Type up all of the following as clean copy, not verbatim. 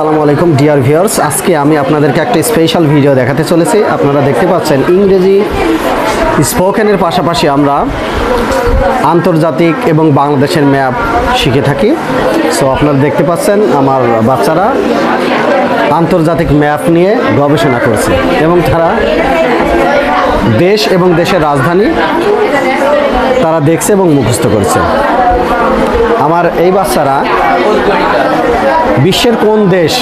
আসসালামু আলাইকুম dear viewers, আজকে আমি আপনাদেরকে একটা স্পেশাল ভিডিও দেখাতে চলেছি। আপনারা দেখতে পাচ্ছেন ইংরেজি স্পোকেনের পাশাপাশি আমরা আন্তর্জাতিক এবং বাংলাদেশের ম্যাপ শিখে থাকি। সো আপনারা দেখতে পাচ্ছেন আমার বাচ্চারা আন্তর্জাতিক ম্যাপ নিয়ে গবেষণা করছে এবং তারা দেশ এবং দেশের রাজধানী তারা দেখছে এবং মুখস্থ করছে। আমার এই বাচ্চারা বিশ্বের কোন দেশ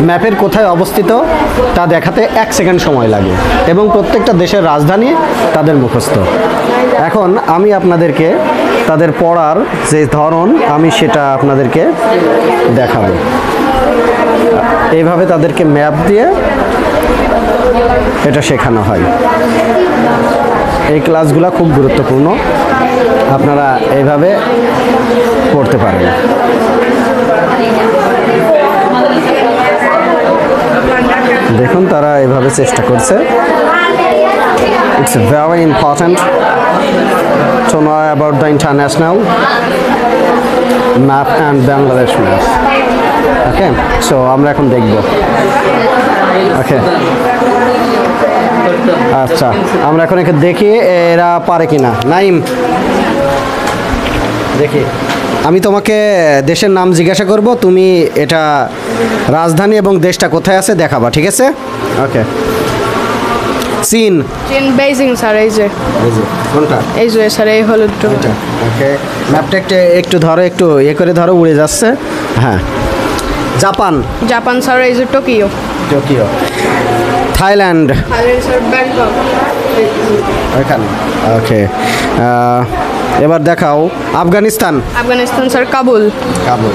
ম্যাপের কোথায় অবস্থিত তা দেখাতে 1 সেকেন্ড সময় লাগে এবং প্রত্যেকটা দেশের রাজধানী তাদের মুখস্থ। এখন আমি আপনাদেরকে তাদের পড়ার যে ধরন আমি সেটা আপনাদেরকে দেখাবো। এইভাবে তাদেরকে ম্যাপ দিয়ে এটা শেখানো হয়। এই ক্লাসগুলো খুব গুরুত্বপূর্ণ, আপনারা এইভাবে পড়তে পারেন। দেখুন তারা এভাবে চেষ্টা করছে। It's very important to know about the international map and Bangladesh map. Okay, so আমরা এখন দেখব। ওকে, আচ্ছা আমরা এখন একে দেখি এরা পারে কিনা। নাইম, দেখি আমি তোমাকে দেশের নাম জিজ্ঞাসা করব, তুমি এটা রাজধানী এবং দেশটা কোথায় আছে দেখাবা, ঠিক আছে? ওকে। চীন। চীন বেইজিং স্যার, এই যে কোনটা? এই যে স্যার এই হলুদ এটা। ওকে, ম্যাপটা একটু ধরো, একটু করে ধরো, উড়ে যাচ্ছে। হ্যাঁ। জাপান। জাপান স্যার এই যে Tokyo. Tokyo. Thailand. Thailand sir Bangkok. এখানে। ওকে, এবার দেখাও Afghanistan. Afghanistan sir Kabul. Kabul.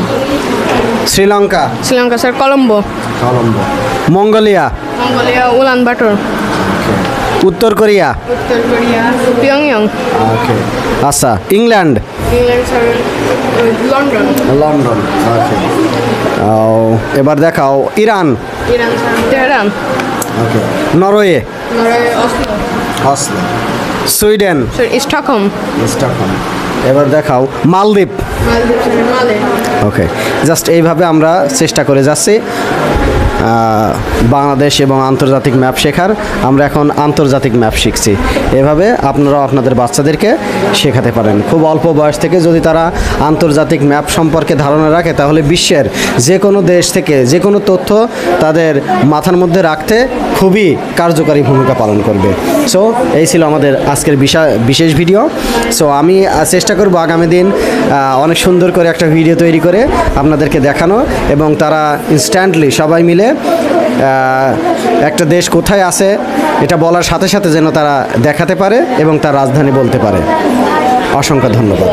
Sri Lanka. Sri Lanka sir Colombo. Colombo. Mongolia. Mongolia Ulan Bator. উত্তর কোরিয়া। উত্তর কোরিয়া পিয়ংইয়ং। ওকে, আচ্ছা England. England sir London. London. Okay, এবার দেখাও Iran. Iran sir Tehran. Okay, Norway. Norway Oslo. Oslo. Sweden. Sir Stockholm. Stockholm. এবার দেখাও মালদ্বীপ। মালদ্বীপ স্যার মালে। ওকে, জাস্ট এইভাবে আমরা চেষ্টা করে যাচ্ছি বাংলাদেশ এবং আন্তর্জাতিক ম্যাপ শেখার। আমরা এখন আন্তর্জাতিক ম্যাপ শিখছি। এভাবে আপনারাও আপনাদের বাচ্চাদেরকে শেখাতে পারেন। খুব অল্প বয়স থেকে যদি তারা আন্তর্জাতিক ম্যাপ সম্পর্কে ধারণা রাখে তাহলে বিশ্বের যে কোনো দেশ থেকে যে কোনো তথ্য তাদের মাথার মধ্যে রাখতে খুবই কার্যকারী ভূমিকা পালন করবে। সো এই ছিল আমাদের আজকের বিশেষ ভিডিও। সো আমি চেষ্টা করব আগামী দিন অনেক সুন্দর করে একটা ভিডিও তৈরি করে আপনাদেরকে দেখানো এবং তারা ইনস্ট্যান্টলি সবাই মিলে একটা দেশ কোথায় আছে এটা বলার সাথে সাথে যেন তারা দেখাতে পারে এবং তার রাজধানী বলতে পারে। অসংখ্য ধন্যবাদ।